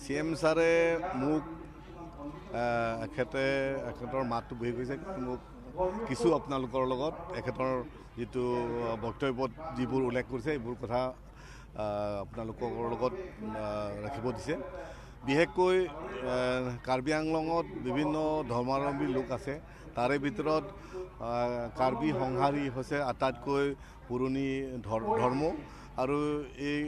CM ছাৰে মোক এখেতৰ মাতটো বহি গৈছে মোক কিছু আপোনালোকৰ লগত এখেতৰ যিটো বক্তব্যত যিবোৰ উল্লেখ কৰিছে এইবোৰ কথা আপোনালোকৰ লগত ৰাখিব দিছে। বিশেষকৈ কাৰ্বি আংলঙত বিভিন্ন ধৰ্মাৱলম্বী লোক আছে। তাৰে ভিতৰত কাৰ্বি সংহাৰী হৈছে আটাইতকৈ পুৰণি ধৰ্ম আৰু এই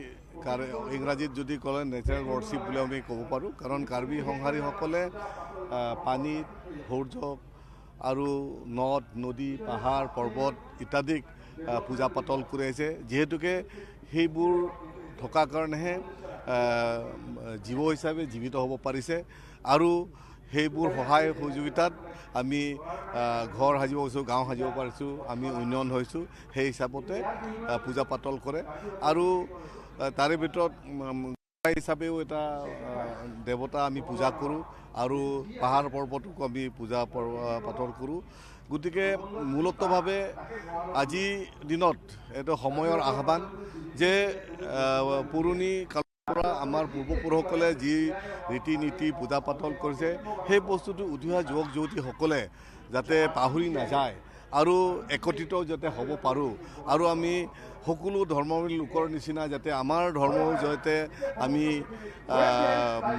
ইংৰাজীত যদি ক'লে নেচাৰেল ৱৰ্শ্বিপ বুলি আমি ক'ব পাৰোঁ। কাৰণ কাৰ্বি সংহাৰীসকলে পানীত সূৰ্য আৰু নদ নদী পাহাৰ পৰ্বত ইত্যাদিক পূজা পাতল কৰি আহিছে। যিহেতুকে সেইবোৰ থকাৰ কাৰণেহে জীৱ হিচাপে জীৱিত হ'ব পাৰিছে আৰু সেইবোৰ সহায় সহযোগিতাত আমি ঘৰ সাজিব পাৰিছোঁ, গাঁও সাজিব পাৰিছোঁ, আমি উন্নয়ন হৈছোঁ। সেই হিচাপতে পূজা পাতল কৰে আৰু তাৰে ভিতৰত হিচাপেও এটা দেৱতা আমি পূজা কৰোঁ আৰু পাহাৰ পৰ্বতকো আমি পূজা পাতল কৰোঁ। গতিকে মূলতভাৱে আজিৰ দিনত এইটো সময়ৰ আহ্বান যে পুৰণি কালৰ পৰা আমাৰ পূৰ্বপুৰুষসকলে যি ৰীতি নীতি পূজা পাতল কৰিছে সেই বস্তুটো উঠি অহা যুৱক যুৱতীসকলে যাতে পাহৰি নাযায় আৰু একত্ৰিত যাতে হ'ব পাৰোঁ আৰু আমি সকলো ধৰ্মাৱলম্বী লোকৰ নিচিনা যাতে আমাৰ ধৰ্মৰ জৰিয়তে আমি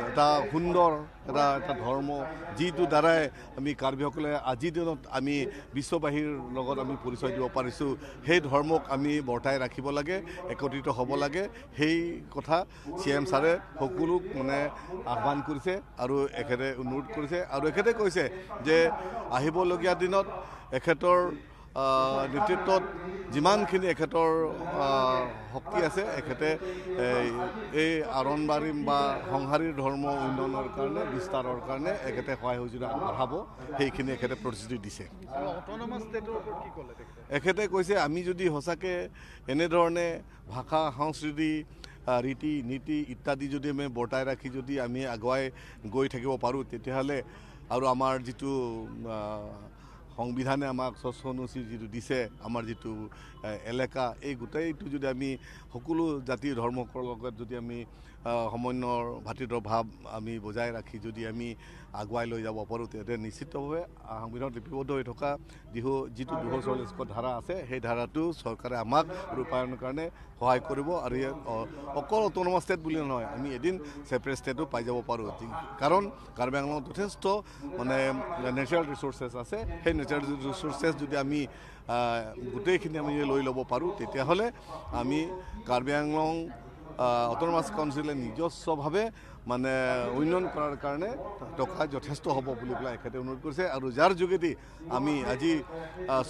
এটা সুন্দৰ এটা ধৰ্ম যিটো দ্বাৰাই আমি কাৰ্বিসকলে আজিৰ দিনত আমি বিশ্ববাসীৰ লগত আমি পৰিচয় দিব পাৰিছোঁ। সেই ধৰ্মক আমি বৰ্তাই ৰাখিব লাগে, একত্ৰিত হ'ব লাগে। সেই কথা CM ছাৰে সকলোক আহ্বান কৰিছে আৰু এখেতে অনুৰোধ কৰিছে আৰু এখেতে কৈছে যে আহিবলগীয়া দিনত এখেতৰ নেতৃত্বত যিমানখিনি এখেতৰ শক্তি আছে এখেতে এই আৰণবাৰী বা সংহাৰীৰ ধৰ্ম উন্নয়নৰ কাৰণে বিস্তাৰৰ কাৰণে এখেতে সহায় সহযোগিতা আগবঢ়াব সেইখিনি এখেতে প্ৰতিশ্ৰুতি দিছে। এখেতে কৈছে আমি যদি সঁচাকৈ এনেধৰণে ভাষা সংস্কৃতি ৰীতি নীতি ইত্যাদি যদি আমি বৰ্তাই ৰাখি যদি আমি আগুৱাই গৈ থাকিব পাৰোঁ তেতিয়াহ'লে আৰু আমাৰ যিটো সংবিধানে আমাক স্বচ্ছনচি যিটো দিছে আমাৰ যিটো এলেকা এই গোটেইটো যদি আমি সকলো জাতি ধৰ্মসকলৰ লগত যদি আমি সমন্বয়ৰ ভাতৃত্বৰ ভাৱ আমি বজাই ৰাখি যদি আমি আগুৱাই লৈ যাব পাৰোঁ তেতিয়া নিশ্চিতভাৱে সংবিধানত লিপিবদ্ধ হৈ থকা যিটো 244 ধাৰা আছে সেই ধাৰাটো চৰকাৰে আমাক ৰূপায়ণৰ কাৰণে সহায় কৰিব আৰু অকল অট'নমাছ ষ্টেট বুলি নহয় আমি এদিন ছেপাৰেট ষ্টেটো পাই যাব পাৰোঁ। কাৰণ কাৰ্বি আংলঙত যথেষ্ট নেচাৰেল ৰিচোৰ্চেছ আছে। সেই নেচাৰেল ৰিচোৰ্চেছ যদি আমি গোটেইখিনি আমি লৈ ল'ব পাৰোঁ তেতিয়াহ'লে আমি কাৰ্বি আংলং অট'নমাছ কাউন্সিলে নিজস্বভাৱে উন্নয়ন কৰাৰ কাৰণে টকা যথেষ্ট হ'ব বুলি পেলাই এখেতে অনুৰোধ কৰিছে আৰু যাৰ যোগেদি আমি আজি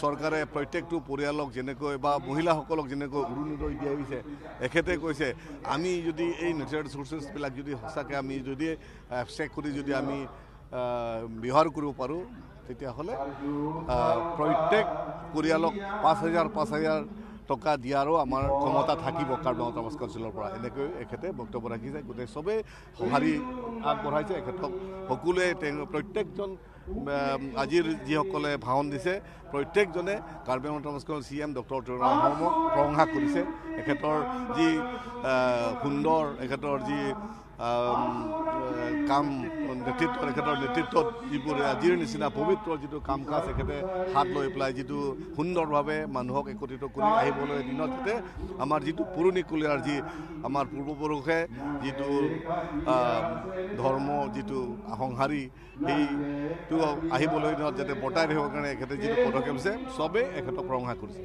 চৰকাৰে প্ৰত্যেকটো পৰিয়ালক যেনেকৈ বা মহিলাসকলক যেনেকৈ অৰুণোদয় দিয়া হৈছে এখেতে কৈছে আমি যদি এই নেচাৰেল ৰিচোৰ্চেছবিলাক যদি সঁচাকৈ আমি যদি এবষ্ট্ৰেক্ট কৰি যদি আমি ব্যৱহাৰ কৰিব পাৰোঁ তেতিয়াহ'লে প্ৰত্যেক পৰিয়ালক 5,000 টকা দিয়াৰো আমাৰ ক্ষমতা থাকিব কাৰ্বি আংলং অট'নমাছ কাউন্সিলৰ পৰা এনেকৈ এখেতে বক্তব্য ৰাখিছে। গোটেই চবেই সঁহাৰি আগবঢ়াইছে এখেতক সকলোৱে প্ৰত্যেকজন আজিৰ যিসকলে ভাষণ দিছে প্ৰত্যেকজনে কাৰ্বি আংলং অট'নমাছ কাউন্সিলৰ CM ডক্টৰ শৰ্মাক প্ৰশংসা কৰিছে। এখেতৰ যি সুন্দৰ এখেতৰ যি কাম নেতৃত্বত এখেতৰ নেতৃত্বত যিবোৰ আজিৰ নিচিনা পবিত্ৰ যিটো কাম কাজ এখেতে হাত লৈ পেলাই যিটো সুন্দৰভাৱে মানুহক একত্ৰিত কৰি আহিবলৈ দিনত যাতে আমাৰ যিটো পুৰণিকলীয়াৰ যি আমাৰ পূৰ্বপুৰুষে যিটো ধৰ্ম যিটো সংহাৰী সেইটো আহিবলৈ দিনত যাতে বৰ্তাই ৰাখিবৰ কাৰণে এখেতে যিটো পদক্ষেপ আছে চবেই এখেতক প্ৰশংসা কৰিছে।